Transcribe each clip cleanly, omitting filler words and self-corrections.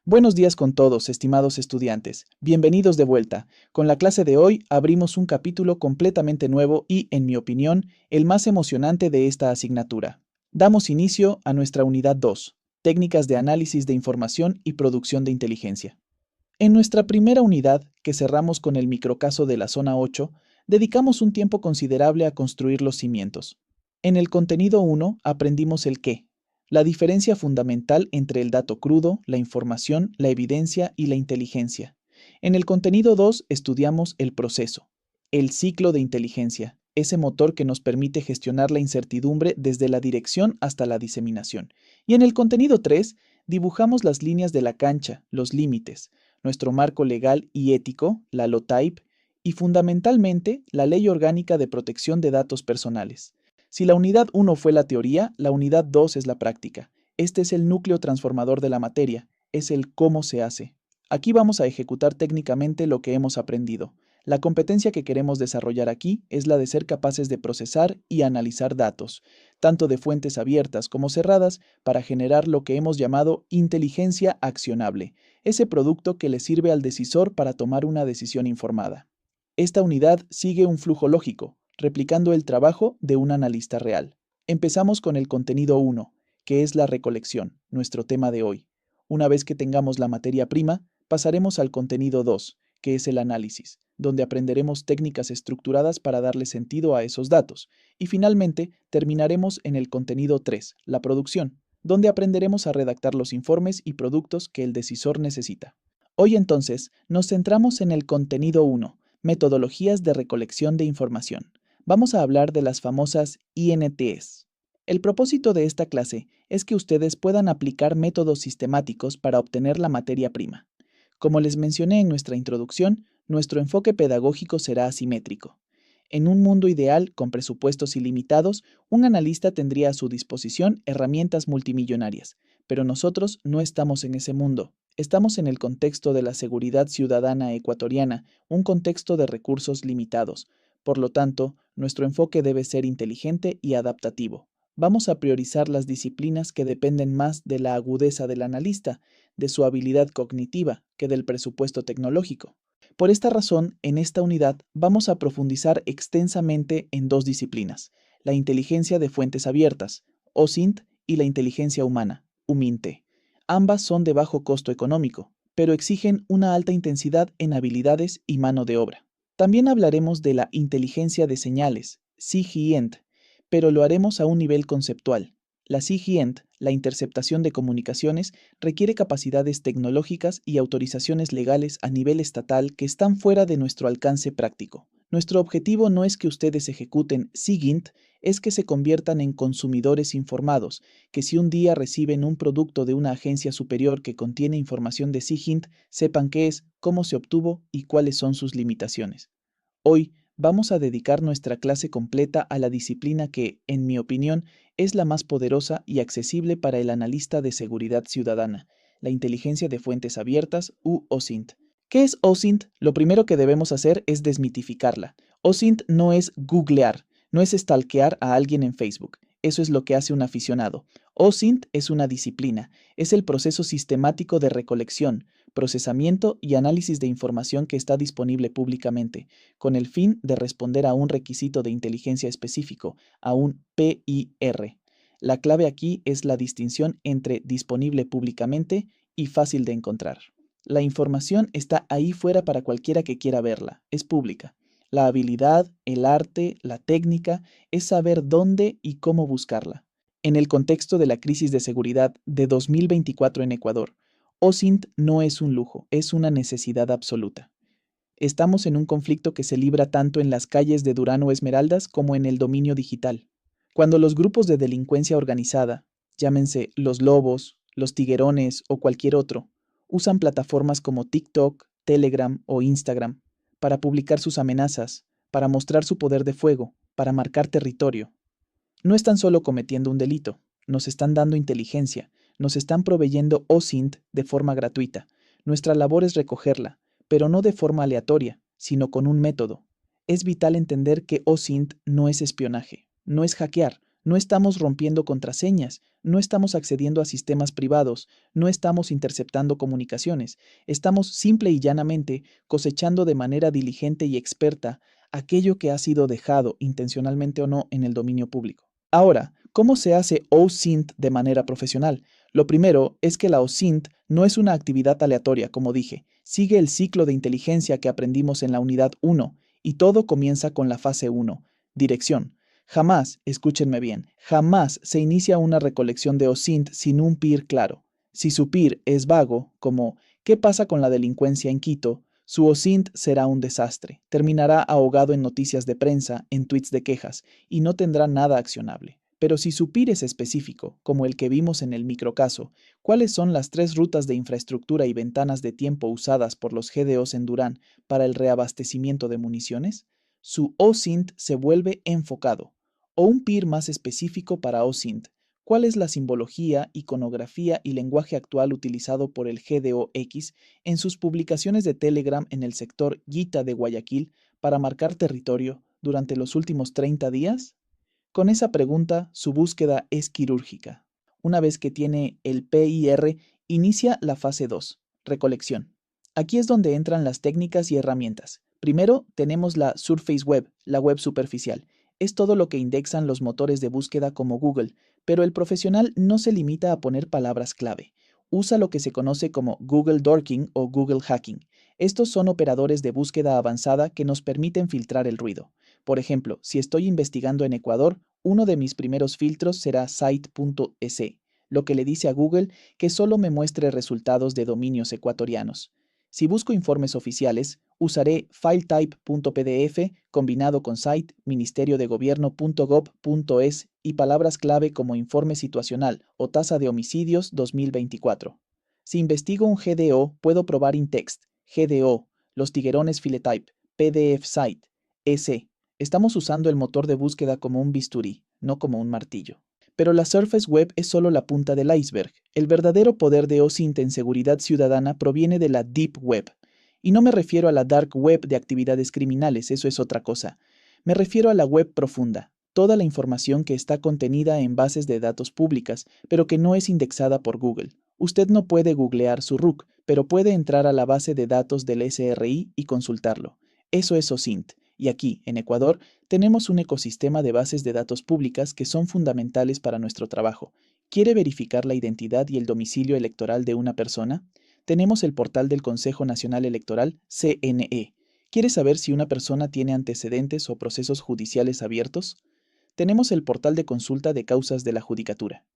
Buenos días con todos, estimados estudiantes. Bienvenidos de vuelta. Con la clase de hoy abrimos un capítulo completamente nuevo y, en mi opinión, el más emocionante de esta asignatura. Damos inicio a nuestra unidad 2, Técnicas de análisis de información y producción de inteligencia. En nuestra primera unidad, que cerramos con el microcaso de la zona 8, dedicamos un tiempo considerable a construir los cimientos. En el contenido 1 aprendimos el qué, la diferencia fundamental entre el dato crudo, la información, la evidencia y la inteligencia. En el contenido 2 estudiamos el proceso, el ciclo de inteligencia, ese motor que nos permite gestionar la incertidumbre desde la dirección hasta la diseminación. Y en el contenido 3 dibujamos las líneas de la cancha, los límites, nuestro marco legal y ético, la LOTAIP, y fundamentalmente la Ley Orgánica de Protección de Datos Personales. Si la unidad 1 fue la teoría, la unidad 2 es la práctica. Este es el núcleo transformador de la materia, es el cómo se hace. Aquí vamos a ejecutar técnicamente lo que hemos aprendido. La competencia que queremos desarrollar aquí es la de ser capaces de procesar y analizar datos, tanto de fuentes abiertas como cerradas, para generar lo que hemos llamado inteligencia accionable, ese producto que le sirve al decisor para tomar una decisión informada. Esta unidad sigue un flujo lógico, replicando el trabajo de un analista real. Empezamos con el contenido 1, que es la recolección, nuestro tema de hoy. Una vez que tengamos la materia prima, pasaremos al contenido 2, que es el análisis, donde aprenderemos técnicas estructuradas para darle sentido a esos datos. Y finalmente, terminaremos en el contenido 3, la producción, donde aprenderemos a redactar los informes y productos que el decisor necesita. Hoy entonces nos centramos en el contenido 1, metodologías de recolección de información. Vamos a hablar de las famosas INTs. El propósito de esta clase es que ustedes puedan aplicar métodos sistemáticos para obtener la materia prima. Como les mencioné en nuestra introducción, nuestro enfoque pedagógico será asimétrico. En un mundo ideal, con presupuestos ilimitados, un analista tendría a su disposición herramientas multimillonarias, pero nosotros no estamos en ese mundo. Estamos en el contexto de la seguridad ciudadana ecuatoriana, un contexto de recursos limitados. Por lo tanto, nuestro enfoque debe ser inteligente y adaptativo. Vamos a priorizar las disciplinas que dependen más de la agudeza del analista, de su habilidad cognitiva, que del presupuesto tecnológico. Por esta razón, en esta unidad vamos a profundizar extensamente en dos disciplinas, la inteligencia de fuentes abiertas, OSINT, y la inteligencia humana, UMINT. Ambas son de bajo costo económico, pero exigen una alta intensidad en habilidades y mano de obra. También hablaremos de la inteligencia de señales, SIGINT, pero lo haremos a un nivel conceptual. La SIGINT, la interceptación de comunicaciones, requiere capacidades tecnológicas y autorizaciones legales a nivel estatal que están fuera de nuestro alcance práctico. Nuestro objetivo no es que ustedes ejecuten SIGINT, es que se conviertan en consumidores informados, que si un día reciben un producto de una agencia superior que contiene información de SIGINT, sepan qué es, cómo se obtuvo y cuáles son sus limitaciones. Hoy vamos a dedicar nuestra clase completa a la disciplina que, en mi opinión, es la más poderosa y accesible para el analista de seguridad ciudadana, la inteligencia de fuentes abiertas u OSINT. ¿Qué es OSINT? Lo primero que debemos hacer es desmitificarla. OSINT no es googlear, no es stalkear a alguien en Facebook. Eso es lo que hace un aficionado. OSINT es una disciplina, es el proceso sistemático de recolección, procesamiento y análisis de información que está disponible públicamente, con el fin de responder a un requisito de inteligencia específico, a un PIR. La clave aquí es la distinción entre disponible públicamente y fácil de encontrar. La información está ahí fuera para cualquiera que quiera verla, es pública. La habilidad, el arte, la técnica es saber dónde y cómo buscarla. En el contexto de la crisis de seguridad de 2024 en Ecuador, OSINT no es un lujo, es una necesidad absoluta. Estamos en un conflicto que se libra tanto en las calles de Durán o Esmeraldas como en el dominio digital. Cuando los grupos de delincuencia organizada, llámense los lobos, los tiguerones o cualquier otro, usan plataformas como TikTok, Telegram o Instagram para publicar sus amenazas, para mostrar su poder de fuego, para marcar territorio, no están solo cometiendo un delito, nos están dando inteligencia, nos están proveyendo OSINT de forma gratuita. Nuestra labor es recogerla, pero no de forma aleatoria, sino con un método. Es vital entender que OSINT no es espionaje, no es hackear, No estamos rompiendo contraseñas, no estamos accediendo a sistemas privados, no estamos interceptando comunicaciones, estamos simple y llanamente cosechando de manera diligente y experta aquello que ha sido dejado, intencionalmente o no, en el dominio público. Ahora, ¿cómo se hace OSINT de manera profesional? Lo primero es que la OSINT no es una actividad aleatoria, como dije, sigue el ciclo de inteligencia que aprendimos en la unidad 1, y todo comienza con la fase 1, dirección. Jamás, escúchenme bien, jamás se inicia una recolección de OSINT sin un PIR claro. Si su PIR es vago, como ¿qué pasa con la delincuencia en Quito?, su OSINT será un desastre, terminará ahogado en noticias de prensa, en tweets de quejas, y no tendrá nada accionable. Pero si su PIR es específico, como el que vimos en el microcaso, ¿cuáles son las 3 rutas de infraestructura y ventanas de tiempo usadas por los GDOs en Durán para el reabastecimiento de municiones? Su OSINT se vuelve enfocado, o un PIR más específico para OSINT. ¿Cuál es la simbología, iconografía y lenguaje actual utilizado por el GDOX en sus publicaciones de Telegram en el sector Guita de Guayaquil para marcar territorio durante los últimos 30 días? Con esa pregunta, su búsqueda es quirúrgica. Una vez que tiene el PIR, inicia la fase 2, recolección. Aquí es donde entran las técnicas y herramientas. Primero, tenemos la Surface Web, la web superficial. Es todo lo que indexan los motores de búsqueda como Google, pero el profesional no se limita a poner palabras clave. Usa lo que se conoce como Google Dorking o Google Hacking. Estos son operadores de búsqueda avanzada que nos permiten filtrar el ruido. Por ejemplo, si estoy investigando en Ecuador, uno de mis primeros filtros será site.es, lo que le dice a Google que solo me muestre resultados de dominios ecuatorianos. Si busco informes oficiales, usaré filetype.pdf combinado con site ministeriodegobierno.gov.es y palabras clave como informe situacional o tasa de homicidios 2024. Si investigo un GDO, puedo probar Intext, GDO, los tiguerones Filetype, PDF Site, EC. Estamos usando el motor de búsqueda como un bisturí, no como un martillo. Pero la Surface Web es solo la punta del iceberg. El verdadero poder de OSINT en seguridad ciudadana proviene de la Deep Web. Y no me refiero a la Dark Web de actividades criminales, eso es otra cosa. Me refiero a la web profunda, toda la información que está contenida en bases de datos públicas, pero que no es indexada por Google. Usted no puede googlear su RUC, pero puede entrar a la base de datos del SRI y consultarlo. Eso es OSINT. Y aquí, en Ecuador, tenemos un ecosistema de bases de datos públicas que son fundamentales para nuestro trabajo. ¿Quiere verificar la identidad y el domicilio electoral de una persona? Tenemos el portal del Consejo Nacional Electoral, CNE. ¿Quiere saber si una persona tiene antecedentes o procesos judiciales abiertos? Tenemos el portal de consulta de causas de la Judicatura.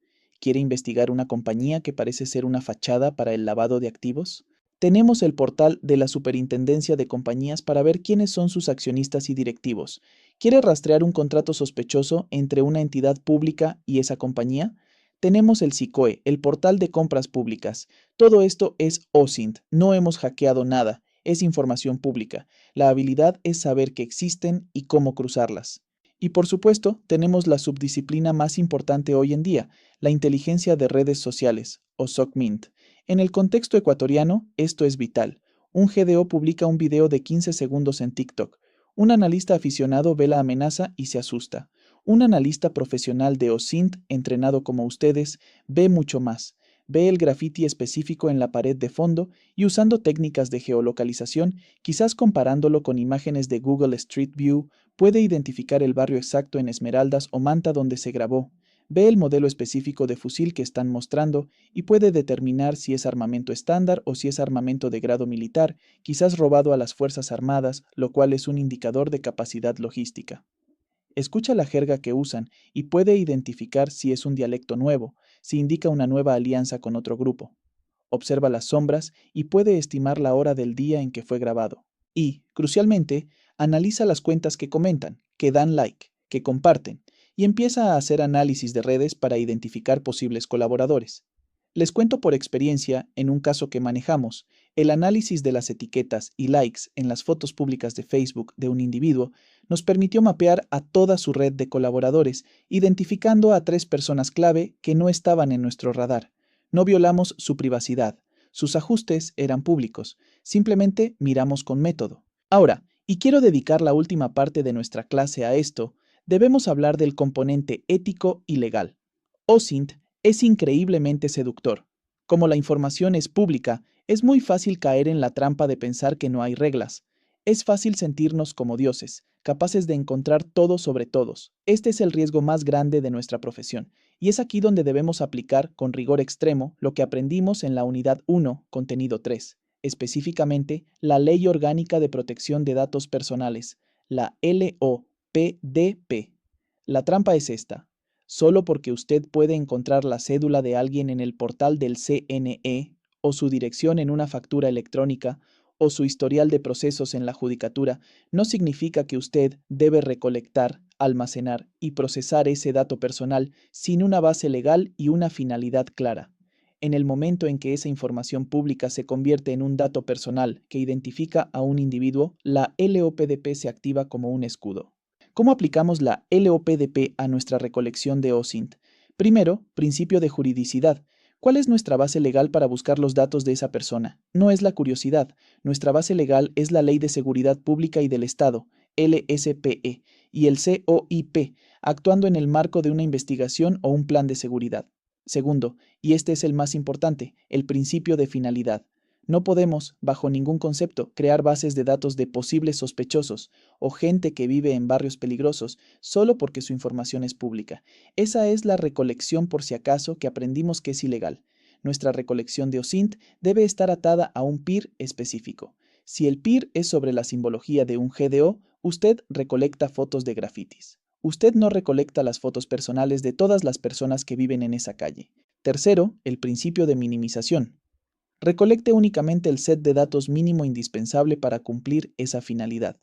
¿Quiere investigar una compañía que parece ser una fachada para el lavado de activos? Tenemos el portal de la Superintendencia de Compañías para ver quiénes son sus accionistas y directivos. ¿Quiere rastrear un contrato sospechoso entre una entidad pública y esa compañía? Tenemos el SICOE, el portal de compras públicas. Todo esto es OSINT, no hemos hackeado nada, es información pública. La habilidad es saber que existen y cómo cruzarlas. Y por supuesto, tenemos la subdisciplina más importante hoy en día, la inteligencia de redes sociales, o SOCMINT. En el contexto ecuatoriano, esto es vital. Un GDO publica un video de 15 segundos en TikTok. Un analista aficionado ve la amenaza y se asusta. Un analista profesional de OSINT, entrenado como ustedes, ve mucho más. Ve el graffiti específico en la pared de fondo y usando técnicas de geolocalización, quizás comparándolo con imágenes de Google Street View, puede identificar el barrio exacto en Esmeraldas o Manta donde se grabó. Ve el modelo específico de fusil que están mostrando y puede determinar si es armamento estándar o si es armamento de grado militar, quizás robado a las Fuerzas Armadas, lo cual es un indicador de capacidad logística. Escucha la jerga que usan y puede identificar si es un dialecto nuevo, si indica una nueva alianza con otro grupo. Observa las sombras y puede estimar la hora del día en que fue grabado. Y, crucialmente, analiza las cuentas que comentan, que dan like, que comparten, y empieza a hacer análisis de redes para identificar posibles colaboradores. Les cuento por experiencia, en un caso que manejamos, el análisis de las etiquetas y likes en las fotos públicas de Facebook de un individuo nos permitió mapear a toda su red de colaboradores, identificando a 3 personas clave que no estaban en nuestro radar. No violamos su privacidad, sus ajustes eran públicos, simplemente miramos con método. Ahora, y quiero dedicar la última parte de nuestra clase a esto, debemos hablar del componente ético y legal. OSINT es increíblemente seductor. Como la información es pública, es muy fácil caer en la trampa de pensar que no hay reglas. Es fácil sentirnos como dioses, capaces de encontrar todo sobre todos. Este es el riesgo más grande de nuestra profesión, y es aquí donde debemos aplicar con rigor extremo lo que aprendimos en la unidad 1, contenido 3, específicamente la Ley Orgánica de Protección de Datos Personales, la LOPDP. La trampa es esta. Solo porque usted puede encontrar la cédula de alguien en el portal del CNE, o su dirección en una factura electrónica, o su historial de procesos en la judicatura, no significa que usted debe recolectar, almacenar y procesar ese dato personal sin una base legal y una finalidad clara. En el momento en que esa información pública se convierte en un dato personal que identifica a un individuo, la LOPDP se activa como un escudo. ¿Cómo aplicamos la LOPDP a nuestra recolección de OSINT? Primero, principio de juridicidad. ¿Cuál es nuestra base legal para buscar los datos de esa persona? No es la curiosidad. Nuestra base legal es la Ley de Seguridad Pública y del Estado, LSPE, y el COIP, actuando en el marco de una investigación o un plan de seguridad. Segundo, y este es el más importante, el principio de finalidad. No podemos, bajo ningún concepto, crear bases de datos de posibles sospechosos o gente que vive en barrios peligrosos solo porque su información es pública. Esa es la recolección por si acaso que aprendimos que es ilegal. Nuestra recolección de OSINT debe estar atada a un PIR específico. Si el PIR es sobre la simbología de un GDO, usted recolecta fotos de grafitis. Usted no recolecta las fotos personales de todas las personas que viven en esa calle. Tercero, el principio de minimización. Recolecte únicamente el set de datos mínimo indispensable para cumplir esa finalidad.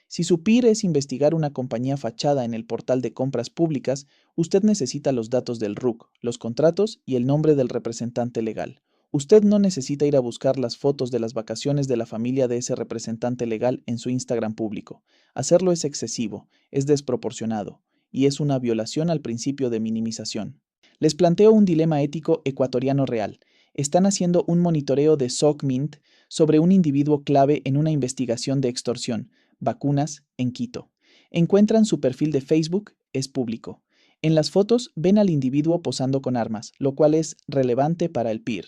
Si su PIR es investigar una compañía fachada en el portal de compras públicas, usted necesita los datos del RUC, los contratos y el nombre del representante legal. Usted no necesita ir a buscar las fotos de las vacaciones de la familia de ese representante legal en su Instagram público. Hacerlo es excesivo, es desproporcionado y es una violación al principio de minimización. Les planteo un dilema ético ecuatoriano real. Están haciendo un monitoreo de SOCMINT sobre un individuo clave en una investigación de extorsión, vacunas, en Quito. Encuentran su perfil de Facebook, es público. En las fotos ven al individuo posando con armas, lo cual es relevante para el PIR.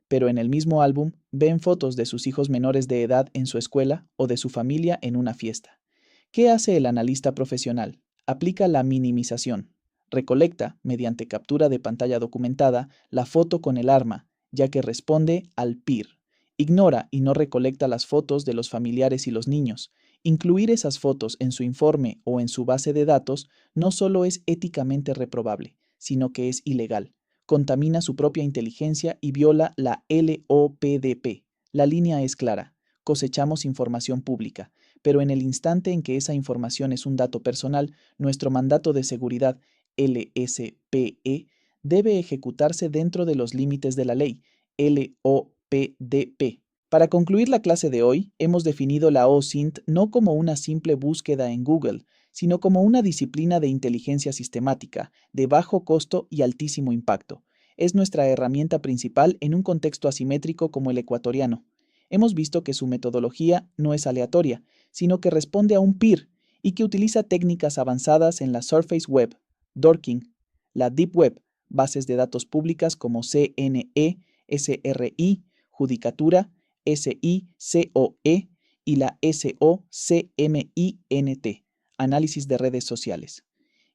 Pero en el mismo álbum ven fotos de sus hijos menores de edad en su escuela o de su familia en una fiesta. ¿Qué hace el analista profesional? Aplica la minimización. Recolecta, mediante captura de pantalla documentada, la foto con el arma, ya que responde al PIR. Ignora y no recolecta las fotos de los familiares y los niños. Incluir esas fotos en su informe o en su base de datos no solo es éticamente reprobable, sino que es ilegal. Contamina su propia inteligencia y viola la LOPDP. La línea es clara. Cosechamos información pública, pero en el instante en que esa información es un dato personal, nuestro mandato de seguridad LSPE debe ejecutarse dentro de los límites de la ley LOPDP. Para concluir la clase de hoy, hemos definido la OSINT no como una simple búsqueda en Google, sino como una disciplina de inteligencia sistemática, de bajo costo y altísimo impacto. Es nuestra herramienta principal en un contexto asimétrico como el ecuatoriano. Hemos visto que su metodología no es aleatoria, sino que responde a un PIR y que utiliza técnicas avanzadas en la Surface Web, Dorking, la Deep Web, bases de datos públicas como CNE, SRI, Judicatura, SICOE y la SOCMINT, análisis de redes sociales.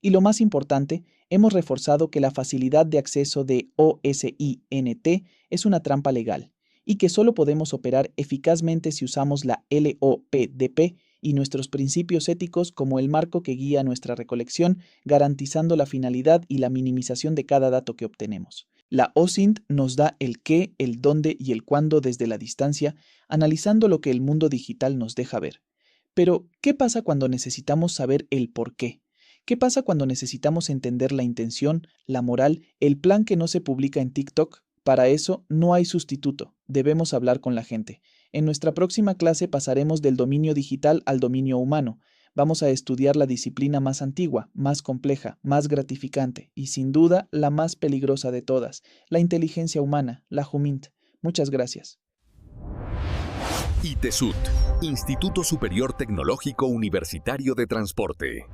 Y lo más importante, hemos reforzado que la facilidad de acceso de OSINT es una trampa legal y que solo podemos operar eficazmente si usamos la LOPDP y nuestros principios éticos como el marco que guía nuestra recolección, garantizando la finalidad y la minimización de cada dato que obtenemos. La OSINT nos da el qué, el dónde y el cuándo desde la distancia, analizando lo que el mundo digital nos deja ver. Pero, ¿qué pasa cuando necesitamos saber el por qué? ¿Qué pasa cuando necesitamos entender la intención, la moral, el plan que no se publica en TikTok? Para eso no hay sustituto, debemos hablar con la gente. En nuestra próxima clase pasaremos del dominio digital al dominio humano. Vamos a estudiar la disciplina más antigua, más compleja, más gratificante y sin duda la más peligrosa de todas, la inteligencia humana, la JUMINT. Muchas gracias. ITESUT, Instituto Superior Tecnológico Universitario de Transporte.